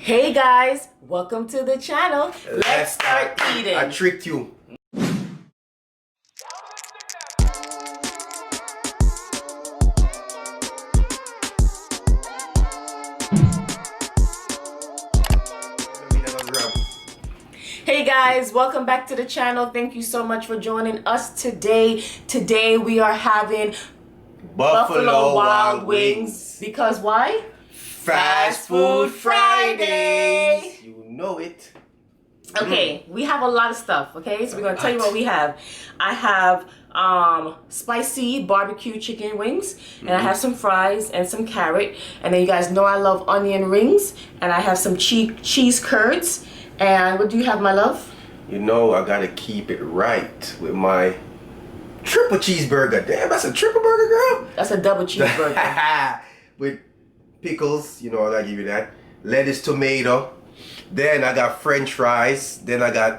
Hey guys, welcome to the channel. Let's start eating. I tricked you. Hey guys, welcome back to the channel. Thank you so much for joining us today. Today we are having Buffalo Wild Wings. Because why? Fast Food Fridays. You know it. Okay, we have a lot of stuff, okay? So we're going to tell you what we have. I have spicy barbecue chicken wings, and I have some fries and some carrot. And then you guys know I love onion rings, and I have some cheese curds. And what do you have, my love? You know I gotta keep it right with my triple cheeseburger. Damn, that's a triple burger, girl. That's a double cheeseburger. With pickles, you know I gotta give you that. Lettuce, tomato. Then I got French fries. Then I got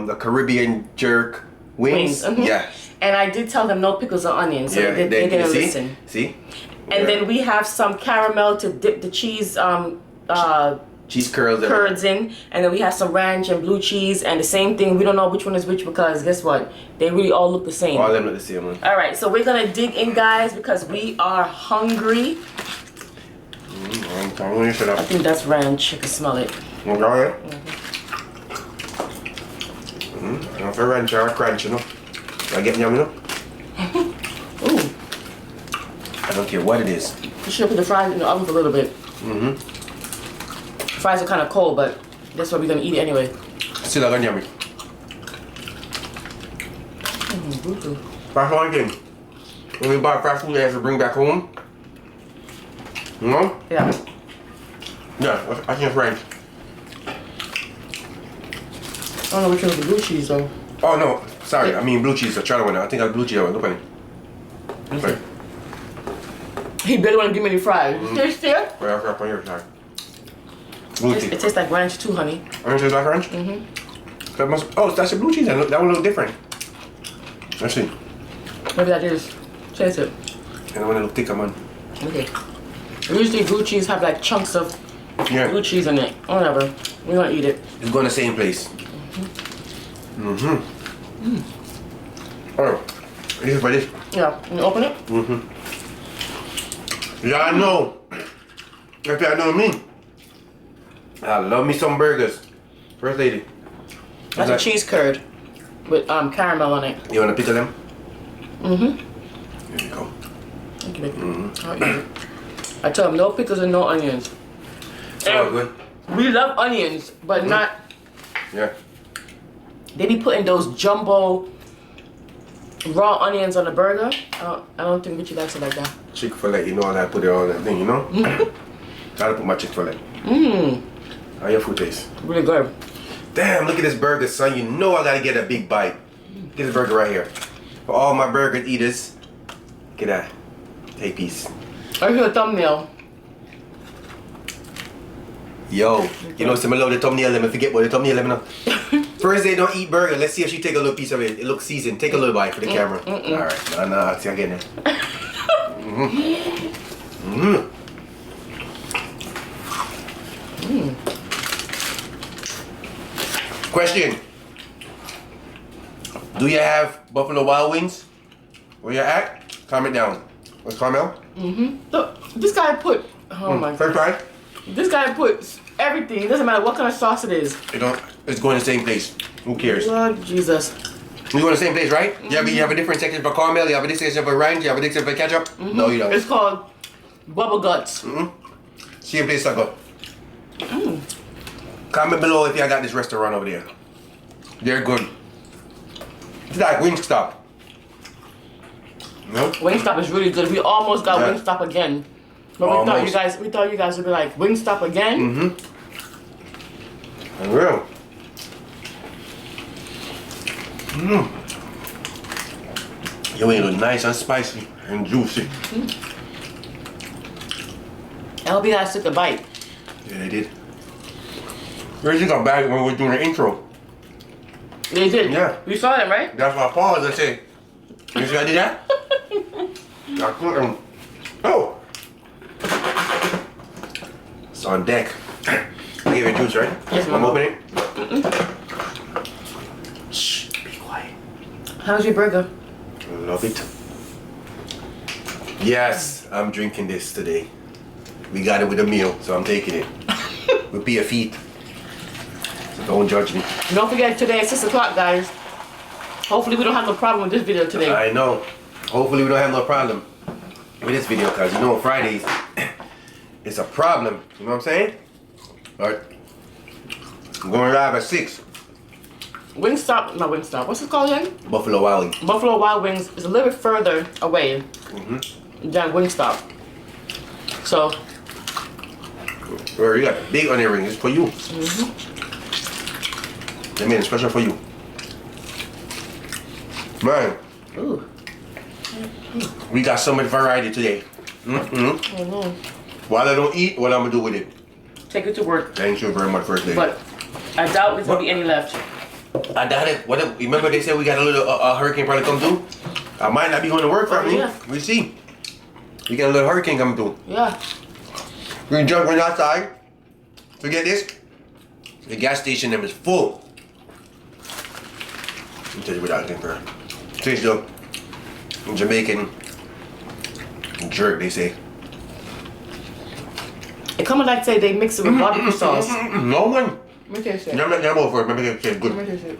the Caribbean jerk wings. Yeah. And I did tell them no pickles or onions, so they didn't listen. See? And then we have some caramel to dip the cheese cheese curds in, and then we have some ranch and blue cheese, and the same thing. We don't know which one is which because guess what? They really all look the same. All of them look the same, man. All right, so we're gonna dig in, guys, because we are hungry. I think that's ranch. I can smell it. Okay. For ranch or crunch, you know. I get yum, you know. Ooh. I don't care what it is. You should put the fries in the oven for a little bit. Fries are kind of cold, but that's what we're gonna eat it anyway. Still not yummy. That's one thing. When we buy fast food, you have to bring back home. You know? Yeah. Yeah, I think it's ranch. I don't know which one is the blue cheese though. Oh no, sorry. I mean blue cheese. The other one. I think I blue cheese. Look at it. Okay. He barely want to give me any fries. Taste it? Well, I'll on your side. Blue cheese. It tastes like ranch too, honey. Orange tastes like ranch? That must. Oh, that's a blue cheese. That one looks different. Let's see. Maybe that is. Taste it. And I want a little thicker, man. Okay. Usually blue cheese have like chunks of blue cheese in it. Whatever. We're gonna eat it. It's going the same place. Oh, this is for this. Yeah. Can you open it? Yeah, I know. If you know me, I love me some burgers. First lady. That's a cheese curd with caramel on it. You wanna pickle them? Here you go. Thank you, baby. I'll eat it. I tell them no pickles and no onions. Oh, good. We love onions, but not. Yeah. They be putting those jumbo raw onions on the burger. I don't think Richie likes it like that. Chick-fil-A, you know I put it on that thing, you know? Gotta put my Chick-fil-A. How your food taste? Really good. Damn, look at this burger, son. You know I gotta get a big bite. Get this burger right here. For all my burger eaters, get that. Take a piece. I hear a thumbnail. Yo, you know, some love the thumbnail lemon. Forget what the thumbnail lemon. First they don't eat burger. Let's see if she take a little piece of it. It looks seasoned. Take a little bite for the camera. Alright, no, see I get it. Question. Do you have Buffalo Wild Wings? Where you at? Comment down. What's Carmel? Look, this guy put. Oh my god. First try? This guy puts everything. It doesn't matter what kind of sauce it is. It's going to the same place. Who cares? Lord Jesus. We go to the same place, right? You have a different section for caramel, you have a different section for ranch, you have a different section for ketchup? No, you don't. It's called Bubble Guts. Same place I go. Comment below if you got this restaurant over there. They're good. It's like Wingstop. No? Wingstop is really good. We almost got Wingstop again. But we thought you guys would be like, Wingstop again? I will. Your wings look nice and spicy and juicy. I hope you guys took a bite. Yeah, they did. Where'd you go back when we were doing the intro? They did? Yeah. You saw them, right? That's why I paused and said, you see I did that? I couldn't. Oh! It's on deck. give it juice, right? Yes, I'm Mama. opening it. Shh, be quiet. How's your burger? Love it. Yes, I'm drinking this today. We got it with a meal, so I'm taking it. With bare feet. So don't judge me. Don't forget today at 6 o'clock, guys. Hopefully we don't have no problem with this video today. I know. Hopefully we don't have no problem with this video, because you know Fridays it's a problem. You know what I'm saying? Alright. I'm going live at 6. Wingstop, not Wingstop. What's it called again? Buffalo Wild Wings. Buffalo Wild Wings is a little bit further away than Wingstop. So, You got big onion rings. It's for you. They made it special for you. Man, ooh. we got so much variety today. While I don't eat, what I'm gonna do with it? Take it to work. Thank you very much, First Lady. But I doubt there's gonna be any left. I doubt it. What? Remember they said we got a little hurricane probably come through? I might not be going to work for me. Yeah. We see. We got a little hurricane coming through. Yeah. We can jump right outside. Forget this. The gas station them is full. Let me tell you what I think for. Taste the Jamaican jerk, they say. It come like say they mix it with barbecue sauce. No one. Let me taste it. I'm over it. Let me taste it. Good. Let me taste it.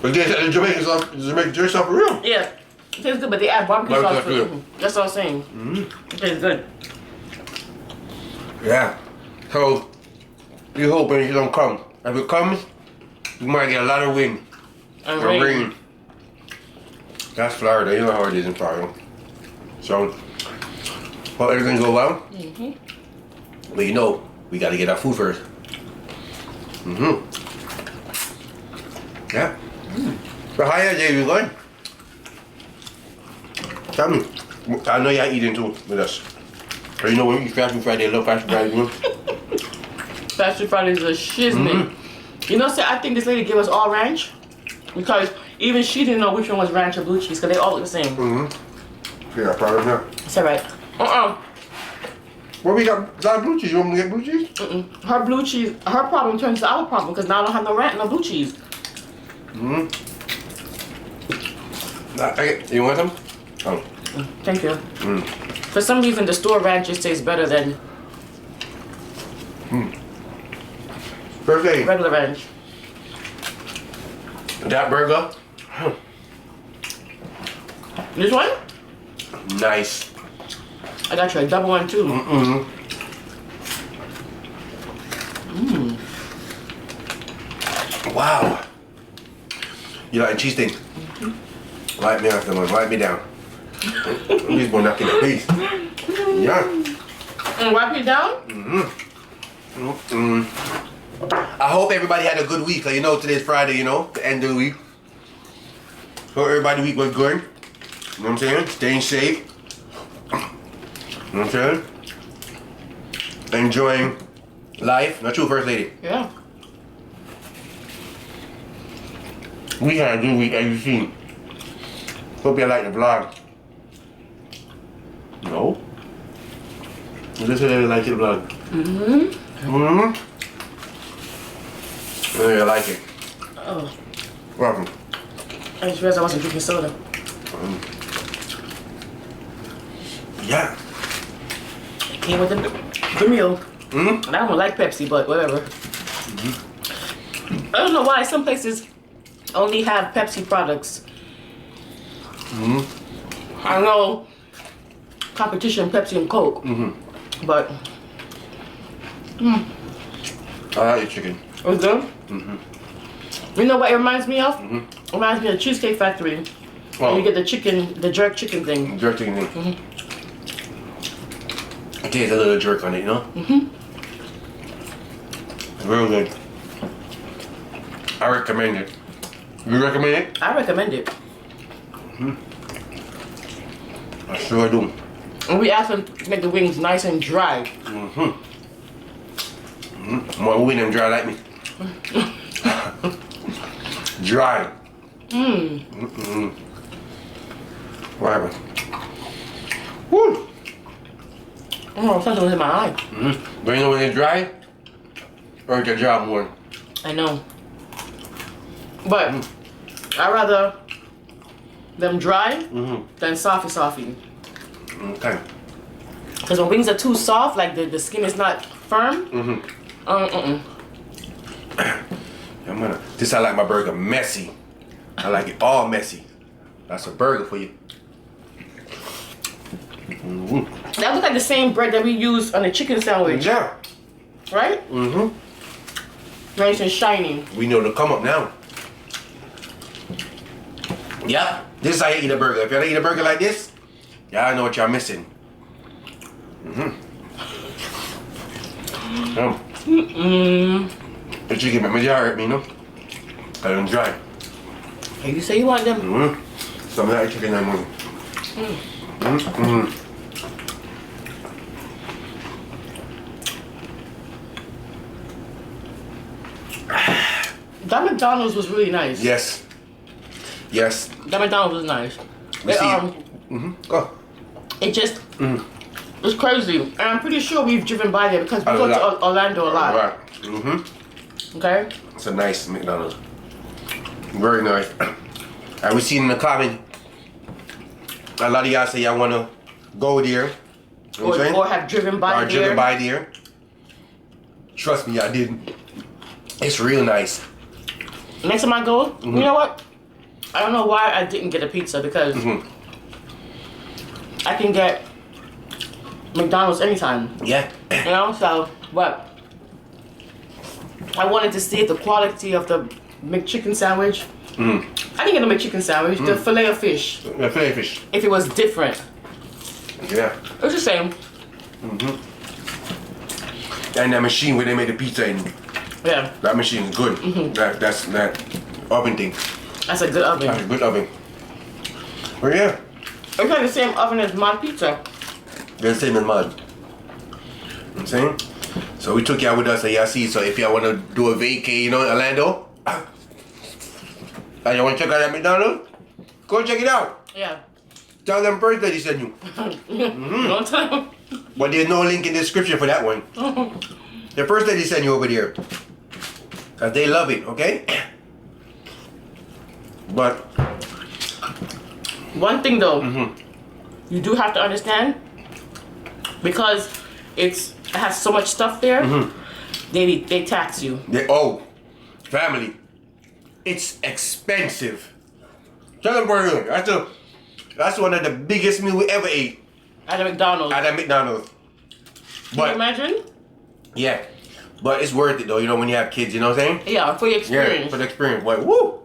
But they said the Jamaican sauce, Jamaican jerk sauce for real. Yeah. It tastes good, but they add barbecue sauce to it. That's all I'm saying. It tastes good. Yeah. So, we hoping it don't come. If it comes, we might get a lot of wind. And Or rain. rain. That's Florida. You know how it is in Florida. So, hope everything go well. But you know, we got to get our food first. Yeah. So how your day you going? Tell me. I know y'all eating too with us. So you know when we eat Fast Food Friday, love Fast Food Friday. Fast Food Friday is a shiznit. You know, I think this lady gave us all ranch because even she didn't know which one was ranch or blue cheese because they all look the same. Yeah, probably not. It's alright. Well, we got a lot of blue cheese. You want me to get blue cheese? Her blue cheese, her problem turns to our problem because now I don't have no ranch, no blue cheese. You want some? Oh. Thank you. For some reason, the store ranch just tastes better than First thing, regular ranch. that burger, This one? nice. I got you a double one too. Wow. You like cheese thing? Wipe me off, come on, wipe me down. I'm just gonna knock in the face. Yeah. And wipe it down? I hope everybody had a good week. Cause you know today's Friday, you know, the end of the week. Hope everybody's week was good. You know what I'm saying? Staying safe. You know what I'm saying? Enjoying life. Not true, First Lady. Yeah. We had a good week, as you seen. Hope you like the vlog. No? You just said you like the vlog. I know you like it. Oh, Welcome. I just realized I wasn't drinking soda. Yeah. It came with the milk. And I don't like Pepsi, but whatever. I don't know why some places only have Pepsi products. I know competition Pepsi and Coke, but I like your chicken. it's good. You know what it reminds me of? It reminds me of Cheesecake Factory. Oh. You get the chicken, the jerk chicken thing. Jerk chicken thing. It tastes a little jerk on it, you know? Real good. I recommend it. You recommend it? I recommend it. I sure do. And we asked them to make the wings nice and dry. More wing them dry like me. Dry. What happened? Woo! Oh, something was in my eye. But you know when it's dry, or it can dry more. I know. But I'd rather them dry than softy. Okay. Because when wings are too soft, like the skin is not firm. This I like my burger messy. I like it all messy. That's a burger for you. That looks like the same bread that we use on the chicken sandwich. Yeah. Right? Nice and shiny. We know to come up now. Yep. This is how you eat a burger. If you don't eat a burger like this, y'all know what y'all missing. The chicken make me hurt me, you know? I don't dry. Hey, you say you want them? Some of that chicken I'm on. That McDonald's was really nice. Yes. Yes. That McDonald's was nice. We see it. Go. It just it's crazy. And I'm pretty sure we've driven by there because we go to Orlando a lot. Right. Okay? It's a nice McDonald's. Very nice. And we seen in the comment, a lot of y'all say y'all want to go there. You know what I'm saying? Or have driven by Or there. driven by there. Trust me, I didn't. It's real nice. Next time I go, you know what? I don't know why I didn't get a pizza because I can get McDonald's anytime. Yeah. You know, so but I wanted to see if the quality of the McChicken sandwich. I didn't get a McChicken sandwich. The fillet of fish. The fillet fish. If it was different. Yeah. It was the same. And that machine where they made the pizza in. Yeah. That machine is good. That's that oven thing. That's a good oven. That's a good oven. But yeah. It's like the same oven as my pizza. They're the same as mine. You know what I'm saying? So we took y'all with us and y'all see. So if y'all want to do a vacay, you know, in Orlando, and you want to check out that McDonald's, go check it out. Yeah. Tell them first that he sent you. Don't tell them. But there's no link in the description for that one. The first lady sent you over there. Cause they love it, okay? But one thing though, you do have to understand because it has so much stuff there. They tax you. Family, it's expensive. Tell them where you're going. That's one of the biggest meal we ever ate At a McDonald's. at a McDonald's. Can you imagine? Yeah, but it's worth it though. You know when you have kids, you know what I'm saying? Yeah, for your experience. Yeah, for the experience. Like, woo!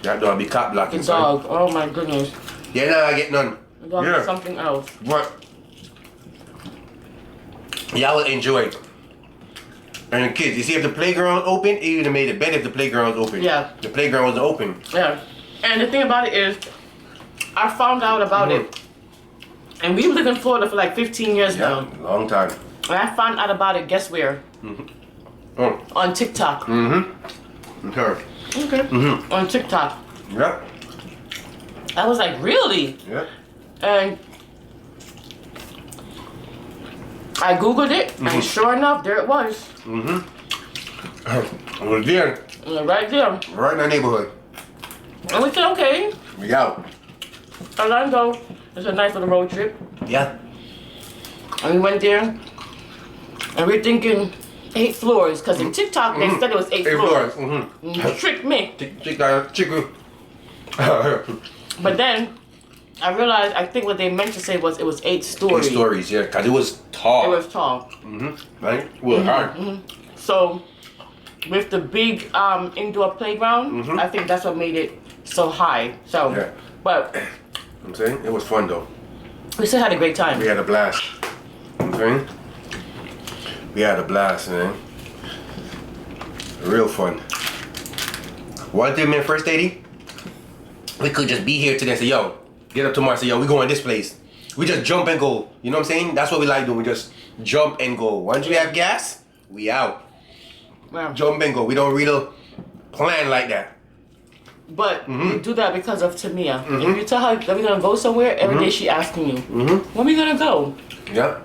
That dog be cop blocking. The dog. Oh my goodness. Yeah, nah, I get none. The dog is something else. But y'all will enjoy it. And the kids, you see if the playground open, it even made it better if the playground was open. Yeah. The playground was open. Yeah. And the thing about it is, I found out about it. And we lived in Florida for like 15 years now. Long time. And I found out about it, guess where? On TikTok. Okay. Okay. On TikTok. Yep. I was like, really? Yep. And I Googled it, and sure enough, there it was. It was there. Right there. Right in the neighborhood. And we said, okay, We out. Orlando is a nice little road trip. Yeah. And we went there, and we're thinking 8 floors, because in TikTok they said it was 8 floors. Tricked me. Chicken. But then I realized, I think what they meant to say was it was 8 stories. 8 stories, yeah, because it was tall. It was tall. Right? It was hard. So with the big indoor playground, I think that's what made it so high. So, Yeah. but I'm saying? It was fun though. we still had a great time. We had a blast. I'm saying? We had a blast, man. Real fun. One thing, man, first lady, we could just be here today and say, yo, get up tomorrow and say, yo, we going this place. We just jump and go. You know what I'm saying? That's what we like doing. We just jump and go. Once we have gas, we out. Wow. Jump and go. We don't really plan like that. But we do that because of Tamia. If you tell her that we're gonna go somewhere, every day she asking you, when we gonna go? Yeah.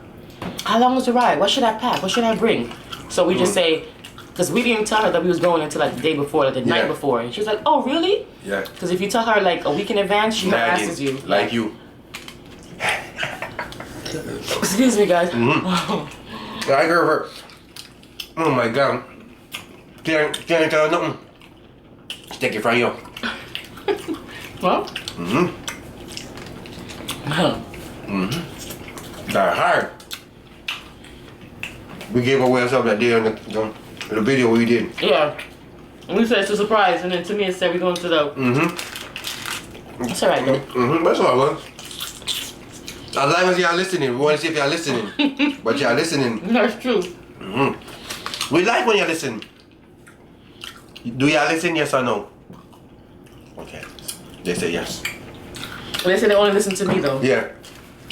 How long was the ride? What should I pack? What should I bring? So we just say, because we didn't tell her that we was going until like the day before, like the night before. And she was like, oh, really? Yeah. Because if you tell her like a week in advance, she harasses you. Like you. Excuse me, guys. I heard her. Oh my God. Can't tell her nothing. Stick it from you. Well? That's hard. We gave away something that day on the video we did. Yeah. We said it's a surprise, and then Tamia said we're going to the... That's alright, though. That's all right. As long as y'all listening, we want to see if y'all listening. But y'all listening. That's true. We like when y'all listen. Do y'all listen, yes or no? Okay. They say yes. They say they only listen to me, though. Yeah.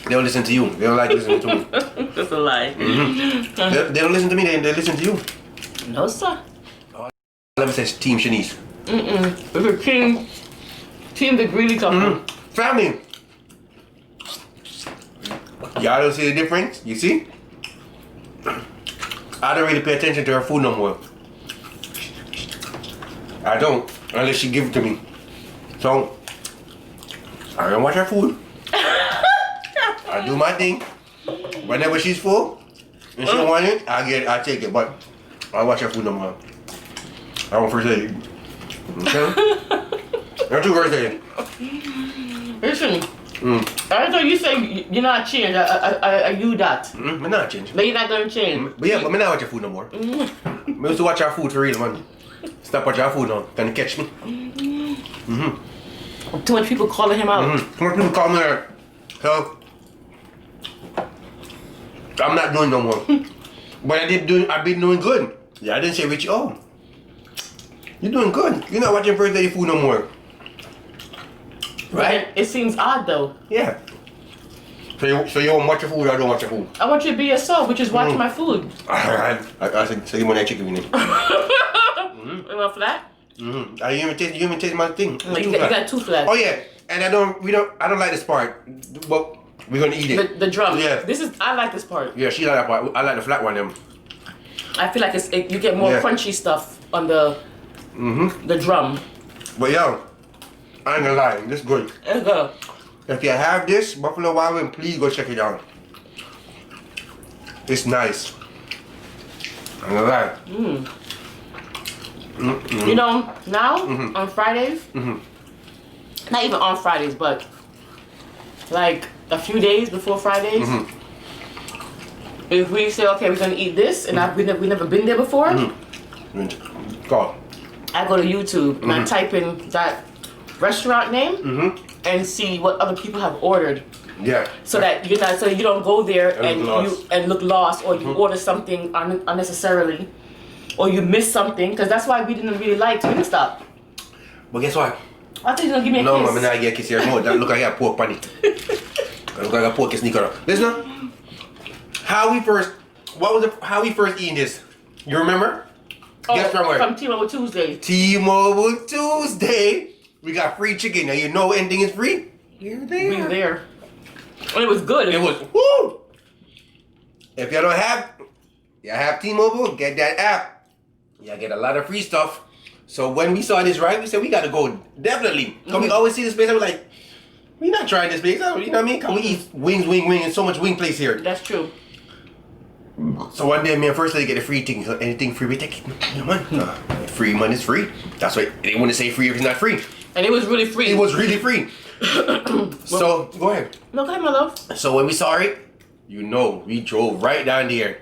They don't listen to you. They don't like listening to me. That's a lie. They don't listen to me, they listen to you. No, sir. Let me say Team Shanice. It's a team the greedy couple. Family. Y'all don't see the difference? You see? I don't really pay attention to her food no more. I don't, unless she give it to me. So, I don't watch her food. I do my thing. Whenever she's full and she don't want it, I take it. But I watch her food no more. I don't first aid. Okay? Don't do first aid. Listen, I thought you say you're not changed. Are you that? I'm not changing. But you're not gonna change. But yeah, but I'm not watch your food no more. I used to watch our food for real, man. Stop watching our food now. Can you catch me? Too much people calling him out. Too much people call me there. So, I'm not doing no more. But I've been doing good. Yeah, I didn't say Richie, oh, you're doing good. You're not watching first day food no more. Right? It seems odd though. Yeah. So you won't watch your food or I don't watch your food? I want you to be yourself, which is watching my food. I said, so you want that chicken in it? You want flat? You even taste my thing. You got two flats. Oh yeah, and I don't like this part, but we're gonna eat it. The drum. Yeah. I like this part. Yeah, she like that part. I like the flat one. Them. I feel like you get more crunchy stuff on the drum. But yo, I ain't gonna lie, this good. Let's go. If you have this Buffalo Wild Wing, please go check it out. It's nice. I'm gonna lie. You know, now on Fridays, not even on Fridays, but like a few days before Fridays, if we say, okay, we're gonna eat this, and we never been there before, Go. I go to YouTube and I type in that restaurant name and see what other people have ordered. Yeah. So that you're not, so you don't go there and look lost, or you order something unnecessarily, or you miss something, because that's why we didn't really like Wingstop. But guess what? I think you're gonna give me a No, kiss. I'm not get a kiss here. No, that look like I got pork on it. Look like I got pork sneaker up. Listen, how we first eating this? You remember? Guess from where? From T-Mobile Tuesday. T-Mobile Tuesday. We got free chicken. Now you know anything is free? We're there. We were there. And it was good. It was woo! If you don't have T-Mobile, get that app. You get a lot of free stuff. So when we saw this, right, we said we gotta go definitely. Cause we always see this place and we're like, we not trying this place. You know what I mean? Cause we eat wings, and so much wing place here. That's true. So one day, me and first lady get a free thing. So anything free, we take it. Yeah, man. Free money is free. That's why they want to say free if it's not free. And it was really free. It was really free. So go ahead. No, go ahead, my love. So when we saw it, you know, we drove right down there.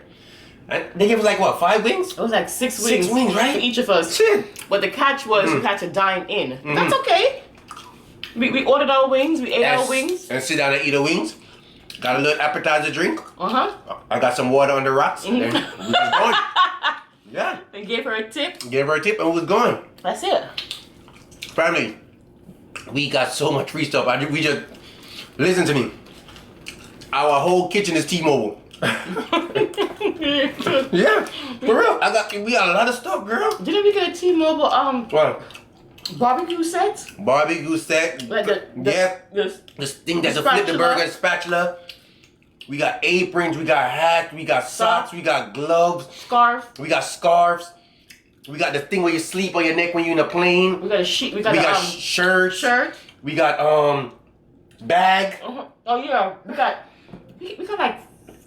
And they gave us like what, 5 wings? It was like 6 wings. 6 wings, right? For each of us. Shit. But the catch was you had to dine in. That's okay. We ordered our wings. We ate our wings. And sit down and eat the wings. Got a little appetizer drink. I got some water on the rocks. And we was going. Yeah. And gave her a tip. Gave her a tip and we was going. That's it. Family, we got so much free stuff. We just, listen to me. Our whole kitchen is T-Mobile. Yeah, for real. We got a lot of stuff, girl. Didn't we get a T-Mobile What? Barbecue sets? Barbecue set. Like This thing that's a flip the burger spatula. We got aprons, we got hats, we got socks, we got gloves. Scarf. We got scarves. We got the thing where you sleep on your neck when you're in a plane. We got a sheet. We got shirts. Shirt. We got bag. Oh yeah. We got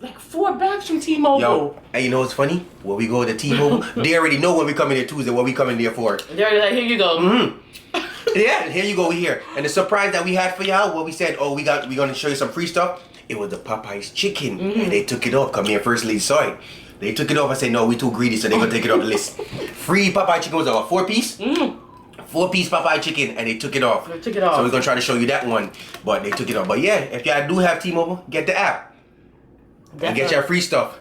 like 4 bags from T-Mobile. Yo, and you know what's funny? When we go to T-Mobile, they already know when we come in there Tuesday, what we coming there for. They're already like, here you go. Yeah, here you go, we here. And the surprise that we had for y'all, what we said, we're gonna show you some free stuff. It was the Popeye's chicken. And they took it off. Come here, First Lady saw it. They took it off and said, no, we too greedy, so they're gonna take it off the list. Free Popeye chicken was a 4-piece? 4-piece Popeye chicken, and they took it off. They took it off. So we're gonna try to show you that one, but they took it off. But yeah, if y'all do have T-Mobile, get the app. And get your free stuff.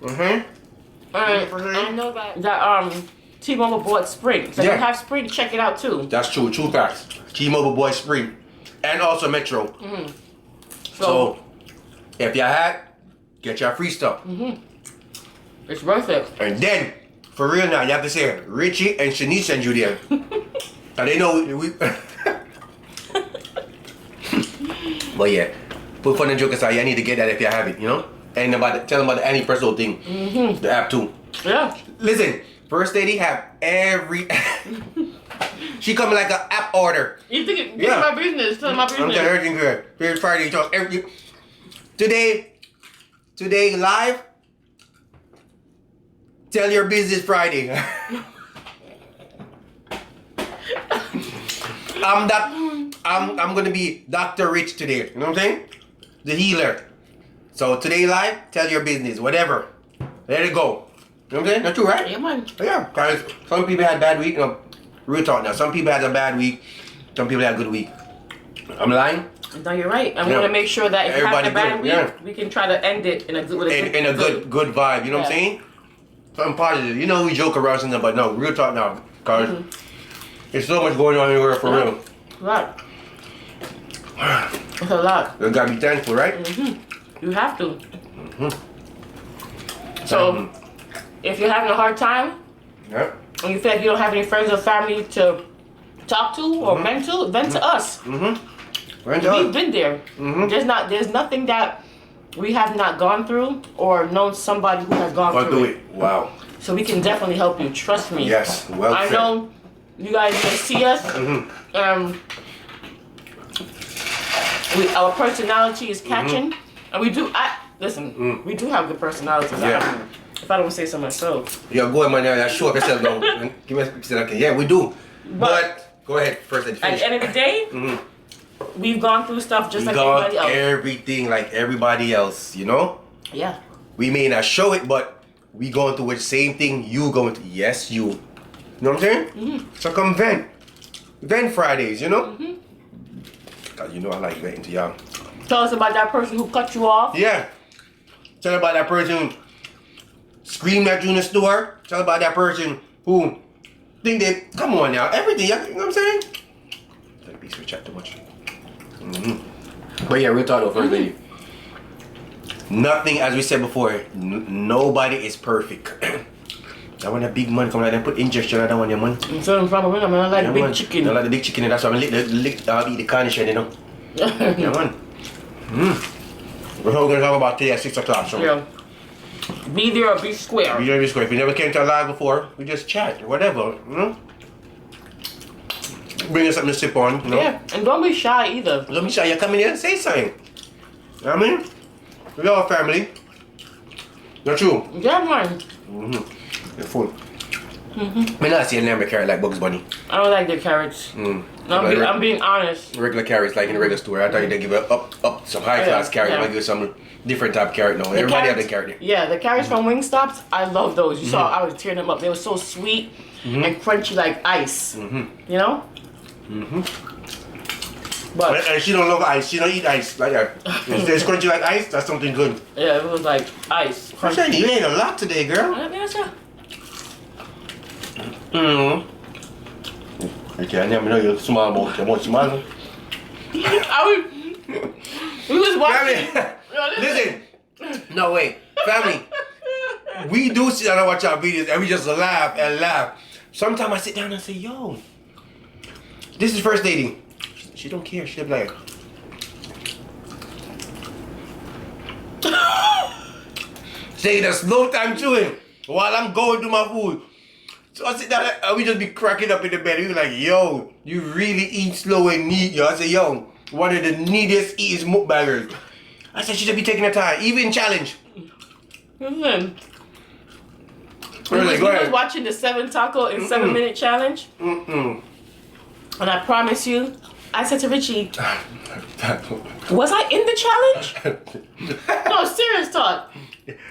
I know that T-Mobile bought Sprint. So if you have Sprint, check it out too. That's true. True facts. T-Mobile boy Sprint. And also Metro. So if y'all had, get your free stuff. It's worth it. And then, for real now, you have to say Richie and Shanice send you there. And they know we But yeah, put fun and joke aside, you need to get that if you have it, you know? And tell them about the Annie Presto thing. The app too. Yeah. Listen, First Lady have every she coming like an app order. You think it's my business, tell my business. I'm telling everything good. Here's Friday, talk everything. Today live. Tell your business Friday. I'm gonna be Dr. Rich today. You know what I'm saying? The healer. So today live, tell your business, whatever. Let it go. You know what I'm saying? Not true, right? Yeah, man. Yeah, guys. Some people had bad week. You know, real talk now. Some people had a bad week. Some people had a good week. I'm lying. No, you're right. I'm gonna make sure that if you have a bad week, we can try to end it in a good vibe. You know what I'm saying? Something positive. You know we joke around something, but no, real talk now, cause there's so much going on in the world for real. A lot. It's a lot. You gotta be thankful, right? You have to. So, if you're having a hard time, and you feel like you don't have any friends or family to talk to or vent to us. We've been there. There's nothing that we have not gone through or known somebody who has gone through it. Wow. So we can definitely help you. Trust me. Yes. Well I know you guys can see us. Our personality is catching, and we do. We do have good personalities. Yeah. If I don't say so myself. Yeah, go ahead, man. Show up yourself now. Give me a picture. Okay. Yeah, we do. But go ahead first. At the end of the day, we've gone through stuff just like everybody else. Everything like everybody else, you know? Yeah. We may not show it, but we going through the same thing you going through. Yes, you. You know what I'm saying? So come vent. Vent Fridays, you know? Cause you know I like venting to y'all. Tell us about that person who cut you off. Yeah. Tell about that person who screamed at you in the store. Tell about that person who think they, come on now, everything, you know what I'm saying? That piece of chat too much. But yeah, real talk though, First Lady. Nothing, as we said before, nobody is perfect. I want that big money come like that, put injection on that one, your money. So I like big chicken. I like the big chicken, and that's why I eat the carnish, you know. Yeah, man. We're gonna talk about today at 6 o'clock. So. Yeah. Be there or be square. Be there or be square. If you never came to a live before, we just chat or whatever, you know? Bring us something to sip on, you know? Yeah, and don't be shy either. Don't be shy. You come in here and say something. You know what I mean? We're all family. Not true? Yeah, man. You're full. I'm not seeing them carrot like Bugs Bunny. I don't like the carrots. I'm being honest. Regular carrots, like in the regular store. I thought you did give up some high class carrot. I might give some different type of carrot. No, everybody have the carrot. Yeah, the carrots from Wingstops, I love those. You saw I was tearing them up. They were so sweet and crunchy like ice. You know? But and she don't love ice. She don't eat ice like that. If it's crunchy like ice, that's something good. Yeah, it was like ice. You ate a lot today, girl. Okay, I never know you're small about it. Small. We was watching. Listen. No way. Family. We do sit down and watch our videos and we just laugh and laugh. Sometimes I sit down and say, yo, This is first dating. She don't care. She'll be like. Taking a slow time chewing while I'm going to my food. So I sit down and we just be cracking up in the bed. We be like, yo, you really eat slow and neat, yo. I say, yo, one of the neatest eaters mukbangers. I said, she should be taking her time. Even challenge. Listen. Really, We was watching the 7 taco in 7 minute challenge. And I promise you, I said to Richie, was I in the challenge? No, serious talk.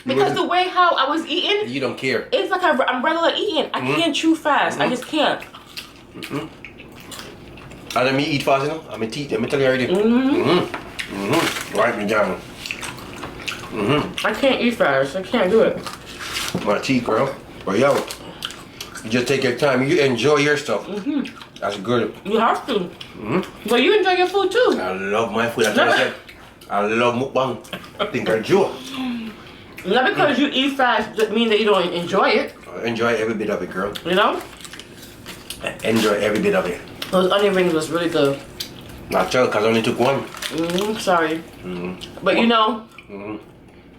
Because the way how I was eating, you don't care. it's like I'm regular eating. I can't chew fast. I just can't. I let me eat fast enough. I'm gonna teach. I'm gonna tell you already. Write me down. I can't eat fast. I can't do it. My teeth, girl. But yo, you just take your time. You enjoy your stuff. That's good. You have to. But you enjoy your food too. I love my food. That's what I said. I love mukbang. I think I enjoy. Not because you eat fast doesn't mean that you don't enjoy it. I enjoy every bit of it, girl. You know? I enjoy every bit of it. Those onion rings was really good. Not sure, because I only took one. Sorry. But you know,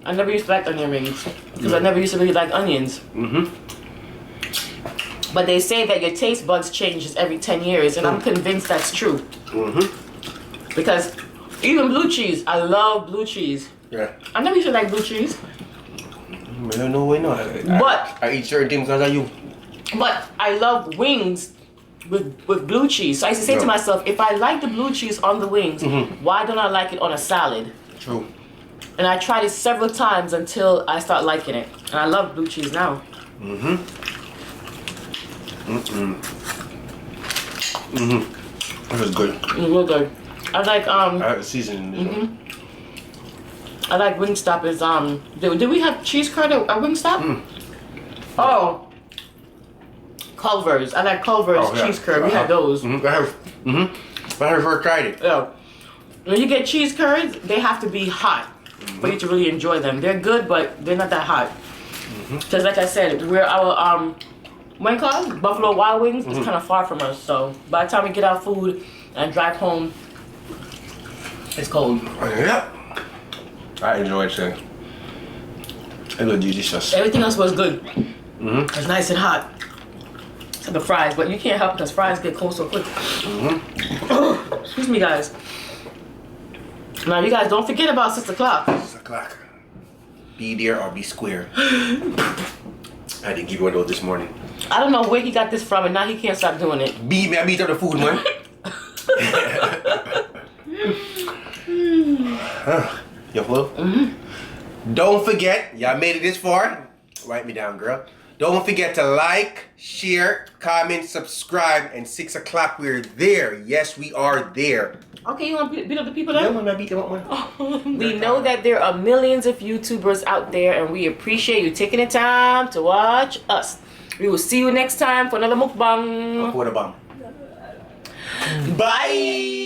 I never used to like onion rings. Because I never used to really like onions. But they say that your taste buds changes every 10 years. And I'm convinced that's true. Because even blue cheese, I love blue cheese. Yeah. I never used to like blue cheese. I don't know why not. But I eat certain things because of you. But I love wings with blue cheese. So I used to say to myself, if I like the blue cheese on the wings, why don't I like it on a salad? True. And I tried it several times until I start liking it. And I love blue cheese now. It was good. It's real good. I like I had seasoning. I like Wingstop is did we have cheese curd at Wingstop? Oh, Culver's. I like Culver's cheese curd. We had those. I have first tried it. Yeah. When you get cheese curds, they have to be hot for you to really enjoy them. They're good, but they're not that hot. Because like I said, we're our what called Buffalo Wild Wings is kind of far from us. So by the time we get our food and drive home, it's cold. Yeah. I enjoyed it. It was delicious. Everything else was good. It's nice and hot. Except the fries, but you can't help because fries get cold so quick. Excuse me, guys. Now, you guys don't forget about 6 o'clock. 6 o'clock. Be there or be square. I didn't give you one of those this morning. I don't know where he got this from, and now he can't stop doing it. I beat up the food, man. You full? Don't forget, y'all made it this far. Write me down, girl. Don't forget to like, share, comment, subscribe, and 6 o'clock we're there. Yes, we are there. Okay, you want to beat up the people then? Yeah, when I beat them up, one. We know that there are millions of YouTubers out there, and we appreciate you taking the time to watch us. We will see you next time for another mukbang. What a bomb. Bye.